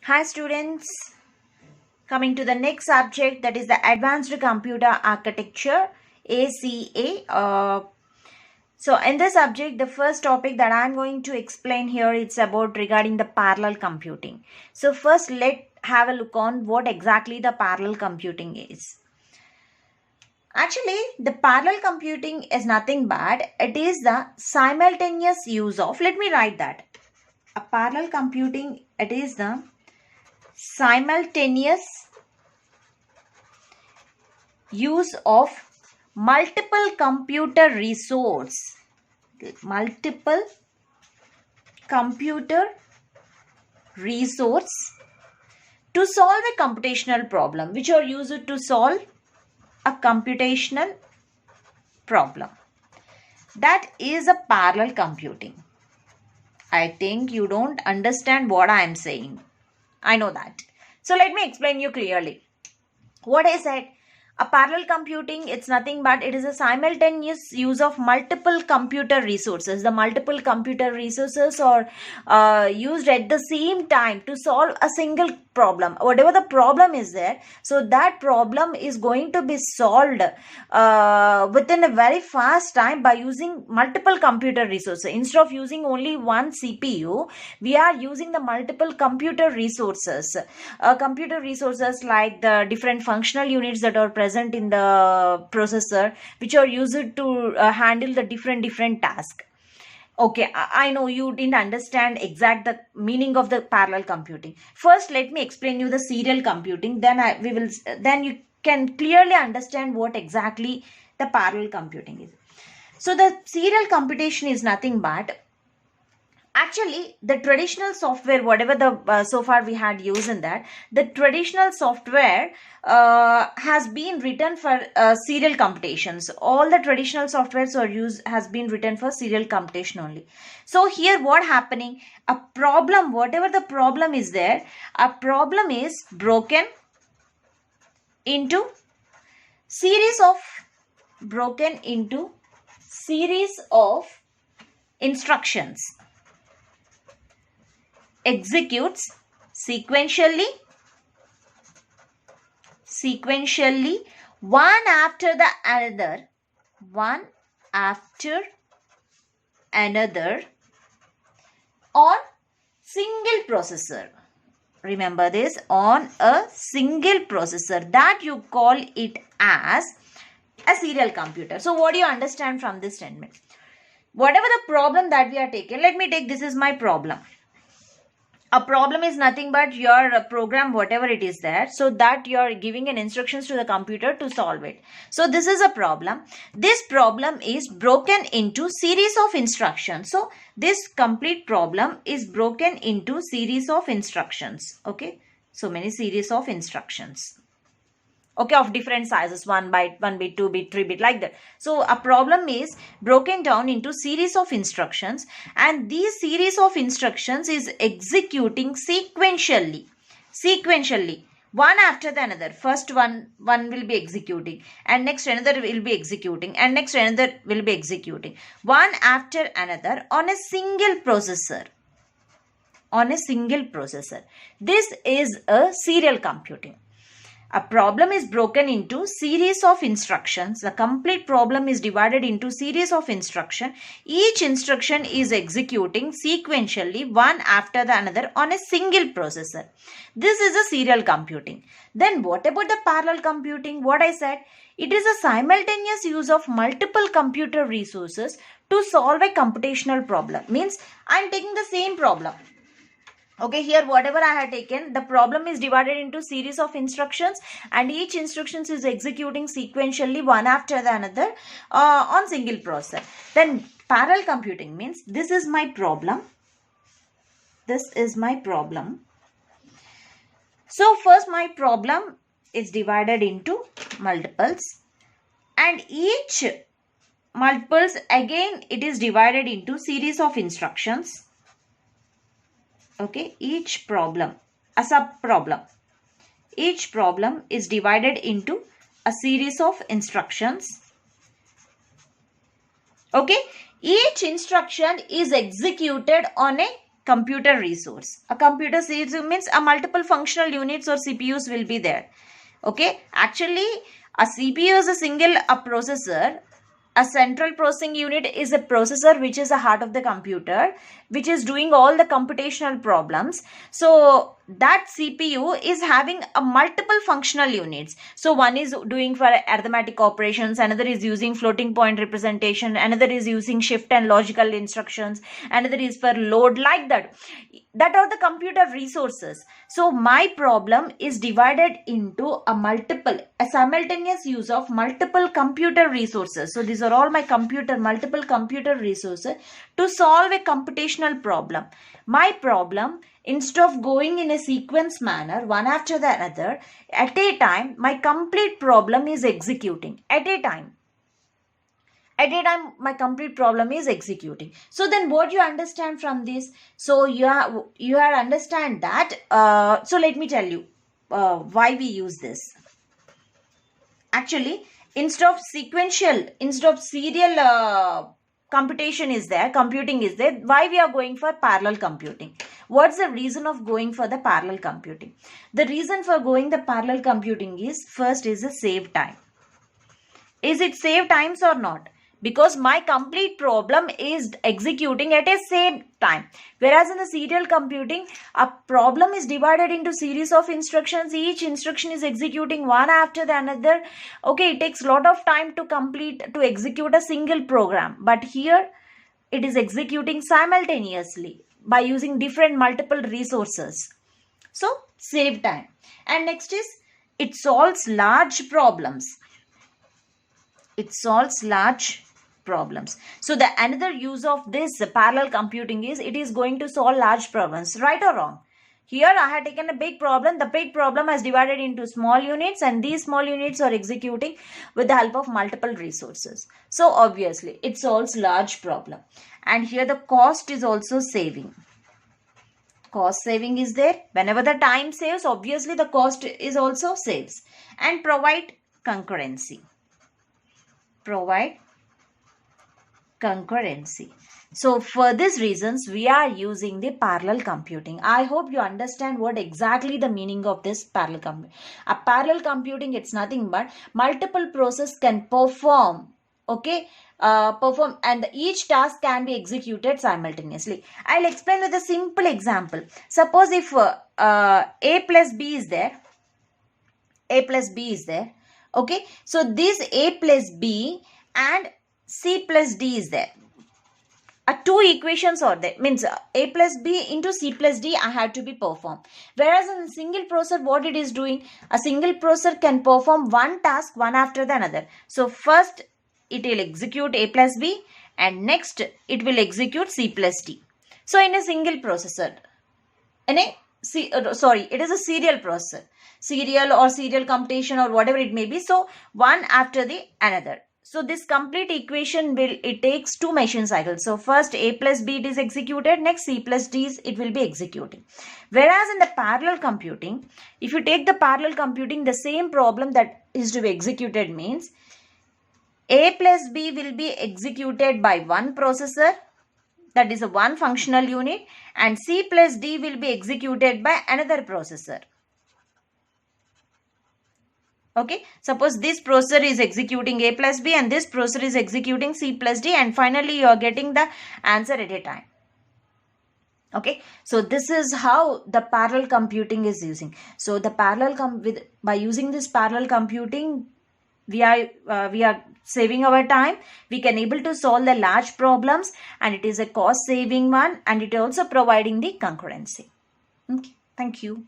Hi students, coming to the next subject, that is the Advanced Computer Architecture, ACA. So in this subject, the first topic that I am going to explain here, it's about regarding the parallel computing. So first let's have a look on what exactly the parallel computing is. Actually, the parallel computing is nothing but it is the simultaneous use of, let me write that. A parallel computing, it is the simultaneous use of multiple computer resource to solve a computational problem, which are used to solve a computational problem. That is a parallel computing. I think you don't understand what I am saying. I know that. So let me explain you clearly. What I said, a parallel computing, it's nothing but it is a simultaneous use of multiple computer resources. The multiple computer resources are used at the same time to solve a single problem. Whatever the problem is there, so that problem is going to be solved within a very fast time by using multiple computer resources. Instead of using only one CPU, we are using the multiple computer resources. Computer resources like the different functional units that are present in the processor, which are used to handle the different tasks. Okay, I know you didn't understand exact the meaning of the parallel computing. First, let me explain you the serial computing. Then you can clearly understand what exactly the parallel computing is. So the serial computation is nothing but actually the traditional software, whatever the so far we had used in that, the traditional software has been written for serial computations. All the traditional softwares are used has been written for serial computation only. So here what happening, a problem, whatever the problem is there, a problem is broken into series of instructions, executes sequentially one after another on single processor. Remember this, on a single processor, that you call it as a serial computer. So what do you understand from this statement? Whatever the problem that we are taking, let me take, this is my problem. A problem is nothing but your program, whatever it is there, so that you are giving an instructions to the computer to solve it. So this is a problem. This problem is broken into series of instructions. So this complete problem is broken into series of instructions. Okay, so many series of instructions. Okay, of different sizes, 1 byte, 1 bit, 2 bit, 3 bit, like that. So a problem is broken down into series of instructions, and these series of instructions is executing sequentially one after the another. First one will be executing, and next another will be executing, and next another will be executing, one after another on a single processor. This is a serial computing. A problem is broken into series of instructions. The complete problem is divided into series of instructions. Each instruction is executing sequentially one after the another on a single processor. This is a serial computing. Then what about the parallel computing? What I said, it is a simultaneous use of multiple computer resources to solve a computational problem. Means I am taking the same problem. Okay, here whatever I had taken, the problem is divided into series of instructions, and each instructions is executing sequentially one after the another on single processor. Then parallel computing means this is my problem. So first my problem is divided into multiples, and each multiples again it is divided into series of instructions. Okay, each problem, a sub-problem. Each problem is divided into a series of instructions. Okay, each instruction is executed on a computer resource. A computer CPU means a multiple functional units or CPUs will be there. Okay, actually a CPU is a single processor. A central processing unit is a processor which is the heart of the computer, which is doing all the computational problems. So that CPU is having a multiple functional units. So one is doing for arithmetic operations, another is using floating point representation, another is using shift and logical instructions, another is for load, like that. That are the computer resources. So my problem is divided into a simultaneous use of multiple computer resources. So these are all my multiple computer resources to solve a computational problem. My problem, instead of going in a sequence manner, one after the other, at a time, my complete problem is executing. At a time, my complete problem is executing. So then what you understand from this? So you have understand that. So let me tell you why we use this. Actually, instead of serial computing is there, why we are going for parallel computing? What's the reason of going for the parallel computing? The reason for going the parallel computing is, first is a save time. Is it save times or not? Because my complete problem is executing at a same time. Whereas in the serial computing, a problem is divided into series of instructions. Each instruction is executing one after the another. Okay, it takes a lot of time to execute a single program. But here, it is executing simultaneously by using different multiple resources. So, save time. And next is, it solves large problems. It solves large problems. So the another use of this parallel computing is, it is going to solve large problems. Right or wrong? Here I have taken a big problem. The big problem is divided into small units, and these small units are executing with the help of multiple resources. So obviously it solves large problem. And here the cost is also saving. Cost saving is there. Whenever the time saves, obviously the cost is also saves. And provide concurrency. Provide concurrency. So for these reasons, we are using the parallel computing. I hope you understand what exactly the meaning of this parallel computing. A parallel computing, it's nothing but multiple process can perform, and each task can be executed simultaneously. I'll explain with a simple example. Suppose if A plus B is there, okay, so this A plus B and C plus D is there. Two equations are there, means A plus B into C plus D I have to be performed. Whereas in a single processor, what it is doing, a single processor can perform one task one after the another. So first it will execute A plus B, and next it will execute C plus D. So in a single processor, it is a serial processor, serial computation or whatever it may be. So one after the another. So this complete equation it takes 2 machine cycles. So first A plus B it is executed, next C plus D it will be executing. Whereas in the parallel computing, if you take the parallel computing, the same problem that is to be executed means A plus B will be executed by one processor, that is a one functional unit, and C plus D will be executed by another processor. Okay, suppose this processor is executing A plus B and this processor is executing C plus D, and finally you are getting the answer at a time. Okay, so this is how the parallel computing is using. So the by using this parallel computing, we are saving our time. We can able to solve the large problems, and it is a cost saving one, and it also providing the concurrency. Okay, thank you.